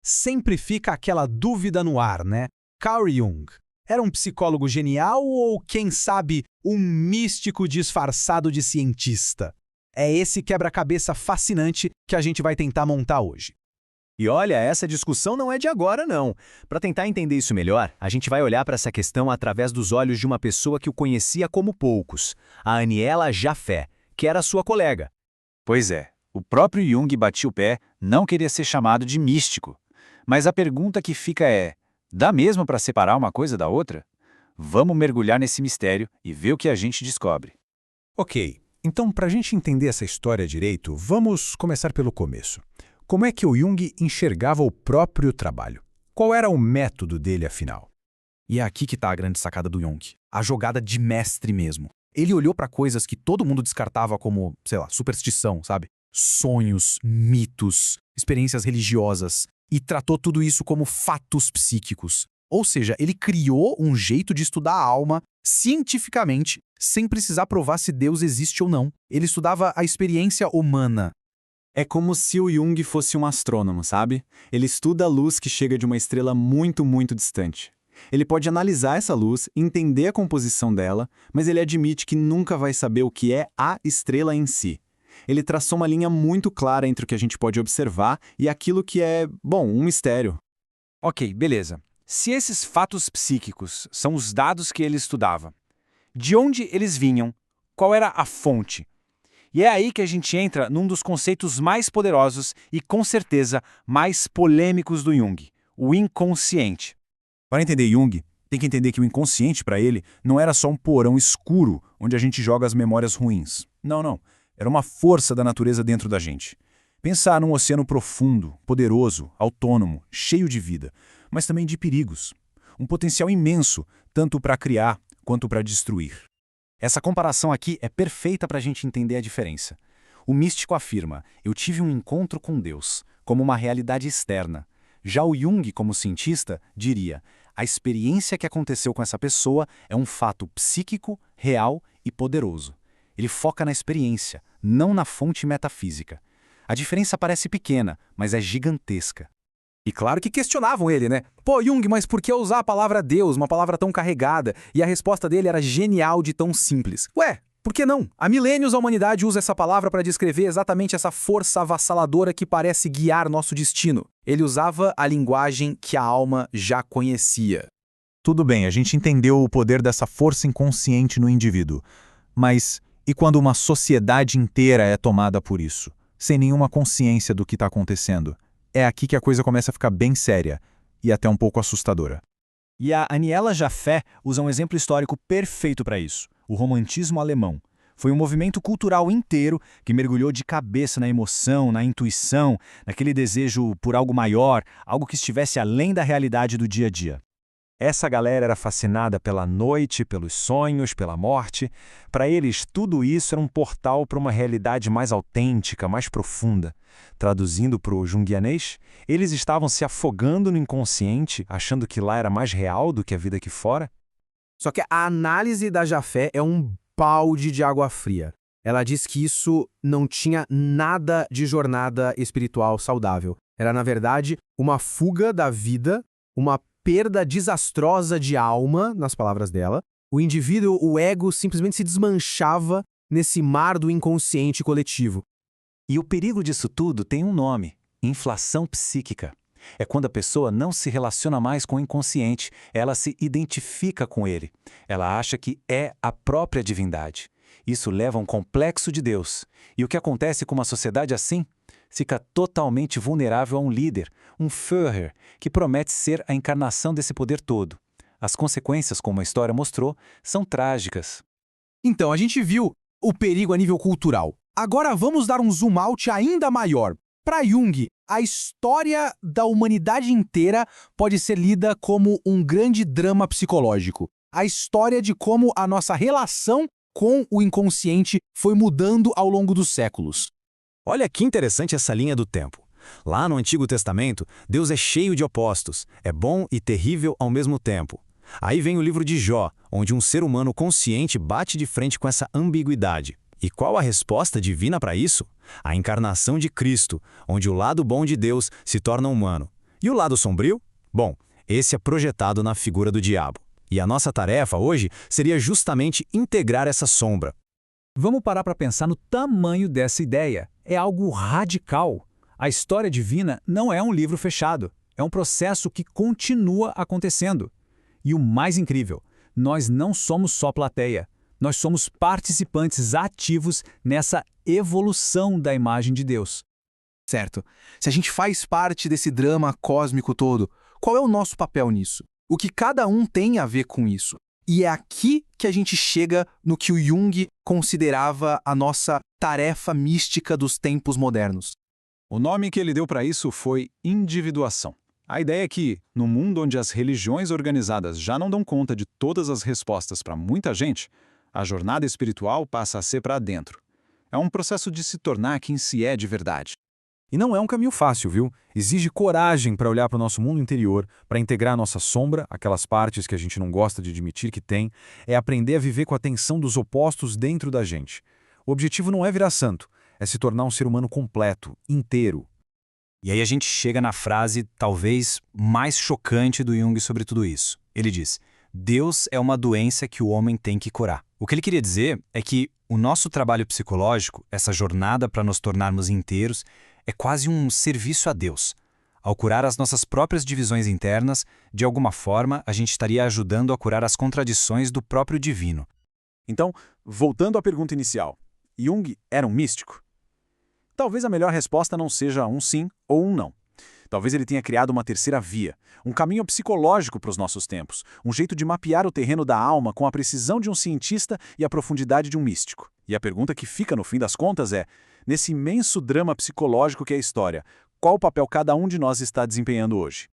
Sempre fica aquela dúvida no ar, né? Carl Jung era um psicólogo genial ou, quem sabe, um místico disfarçado de cientista? É esse quebra-cabeça fascinante que a gente vai tentar montar hoje. E olha, essa discussão não é de agora, não. Para tentar entender isso melhor, a gente vai olhar para essa questão através dos olhos de uma pessoa que o conhecia como poucos, a Aniela Jaffe, que era sua colega. Pois é, o próprio Jung batia o pé, não queria ser chamado de místico. Mas a pergunta que fica é, dá mesmo para separar uma coisa da outra? Vamos mergulhar nesse mistério e ver o que a gente descobre. Ok, então para a gente entender essa história direito, vamos começar pelo começo. Como é que o Jung enxergava o próprio trabalho? Qual era o método dele, afinal? E é aqui que está a grande sacada do Jung. A jogada de mestre mesmo. Ele olhou para coisas que todo mundo descartava como, sei lá, superstição, sabe? Sonhos, mitos, experiências religiosas. E tratou tudo isso como fatos psíquicos. Ou seja, ele criou um jeito de estudar a alma cientificamente, sem precisar provar se Deus existe ou não. Ele estudava a experiência humana. É como se o Jung fosse um astrônomo, sabe? Ele estuda a luz que chega de uma estrela muito, muito distante. Ele pode analisar essa luz, entender a composição dela, mas ele admite que nunca vai saber o que é a estrela em si. Ele traçou uma linha muito clara entre o que a gente pode observar e aquilo que é, bom, um mistério. Ok, beleza. Se esses fatos psíquicos são os dados que ele estudava, de onde eles vinham? Qual era a fonte? E é aí que a gente entra num dos conceitos mais poderosos e, com certeza, mais polêmicos do Jung, o inconsciente. Para entender Jung, tem que entender que o inconsciente, para ele, não era só um porão escuro onde a gente joga as memórias ruins. Não. Era uma força da natureza dentro da gente. Pensar num oceano profundo, poderoso, autônomo, cheio de vida, mas também de perigos. Um potencial imenso, tanto para criar quanto para destruir. Essa comparação aqui é perfeita para a gente entender a diferença. O místico afirma, eu tive um encontro com Deus, como uma realidade externa. Já o Jung, como cientista, diria, a experiência que aconteceu com essa pessoa é um fato psíquico, real e poderoso. Ele foca na experiência, não na fonte metafísica. A diferença parece pequena, mas é gigantesca. E claro que questionavam ele, né? Pô, Jung, mas por que usar a palavra Deus, uma palavra tão carregada? E a resposta dele era genial de tão simples. Ué, por que não? Há milênios a humanidade usa essa palavra para descrever exatamente essa força avassaladora que parece guiar nosso destino. Ele usava a linguagem que a alma já conhecia. Tudo bem, a gente entendeu o poder dessa força inconsciente no indivíduo. Mas e quando uma sociedade inteira é tomada por isso, sem nenhuma consciência do que está acontecendo? É aqui que a coisa começa a ficar bem séria e até um pouco assustadora. E a Aniela Jaffe usa um exemplo histórico perfeito para isso, o romantismo alemão. Foi um movimento cultural inteiro que mergulhou de cabeça na emoção, na intuição, naquele desejo por algo maior, algo que estivesse além da realidade do dia a dia. Essa galera era fascinada pela noite, pelos sonhos, pela morte. Para eles, tudo isso era um portal para uma realidade mais autêntica, mais profunda. Traduzindo para o junguianês, eles estavam se afogando no inconsciente, achando que lá era mais real do que a vida aqui fora. Só que a análise da Jaffe é um balde de água fria. Ela diz que isso não tinha nada de jornada espiritual saudável. Era, na verdade, uma fuga da vida, uma perda desastrosa de alma, nas palavras dela. O indivíduo, o ego, simplesmente se desmanchava nesse mar do inconsciente coletivo. E o perigo disso tudo tem um nome: inflação psíquica. É quando a pessoa não se relaciona mais com o inconsciente, ela se identifica com ele. Ela acha que é a própria divindade. Isso leva a um complexo de Deus. E o que acontece com uma sociedade assim? Fica totalmente vulnerável a um líder, um Führer, que promete ser a encarnação desse poder todo. As consequências, como a história mostrou, são trágicas. Então, a gente viu o perigo a nível cultural. Agora vamos dar um zoom out ainda maior. Para Jung, a história da humanidade inteira pode ser lida como um grande drama psicológico. A história de como a nossa relação com o inconsciente foi mudando ao longo dos séculos. Olha que interessante essa linha do tempo. Lá no Antigo Testamento, Deus é cheio de opostos, é bom e terrível ao mesmo tempo. Aí vem o livro de Jó, onde um ser humano consciente bate de frente com essa ambiguidade. E qual a resposta divina para isso? A encarnação de Cristo, onde o lado bom de Deus se torna humano. E o lado sombrio? Bom, esse é projetado na figura do diabo. E a nossa tarefa hoje seria justamente integrar essa sombra. Vamos parar para pensar no tamanho dessa ideia. É algo radical. A história divina não é um livro fechado. É um processo que continua acontecendo. E o mais incrível, nós não somos só plateia. Nós somos participantes ativos nessa evolução da imagem de Deus. Certo. Se a gente faz parte desse drama cósmico todo, qual é o nosso papel nisso? O que cada um tem a ver com isso? E é aqui que a gente chega no que o Jung considerava a nossa tarefa mística dos tempos modernos. O nome que ele deu para isso foi individuação. A ideia é que, no mundo onde as religiões organizadas já não dão conta de todas as respostas para muita gente, a jornada espiritual passa a ser para dentro. É um processo de se tornar quem se é de verdade. E não é um caminho fácil, viu? Exige coragem para olhar para o nosso mundo interior, para integrar a nossa sombra, aquelas partes que a gente não gosta de admitir que tem, é aprender a viver com a tensão dos opostos dentro da gente. O objetivo não é virar santo, é se tornar um ser humano completo, inteiro. E aí a gente chega na frase talvez mais chocante do Jung sobre tudo isso. Ele diz: Deus é uma doença que o homem tem que curar. O que ele queria dizer é que o nosso trabalho psicológico, essa jornada para nos tornarmos inteiros, é quase um serviço a Deus. Ao curar as nossas próprias divisões internas, de alguma forma a gente estaria ajudando a curar as contradições do próprio divino. Então, voltando à pergunta inicial, Jung era um místico? Talvez a melhor resposta não seja um sim ou um não. Talvez ele tenha criado uma terceira via, um caminho psicológico para os nossos tempos, um jeito de mapear o terreno da alma com a precisão de um cientista e a profundidade de um místico. E a pergunta que fica no fim das contas é, nesse imenso drama psicológico que é a história, qual papel cada um de nós está desempenhando hoje?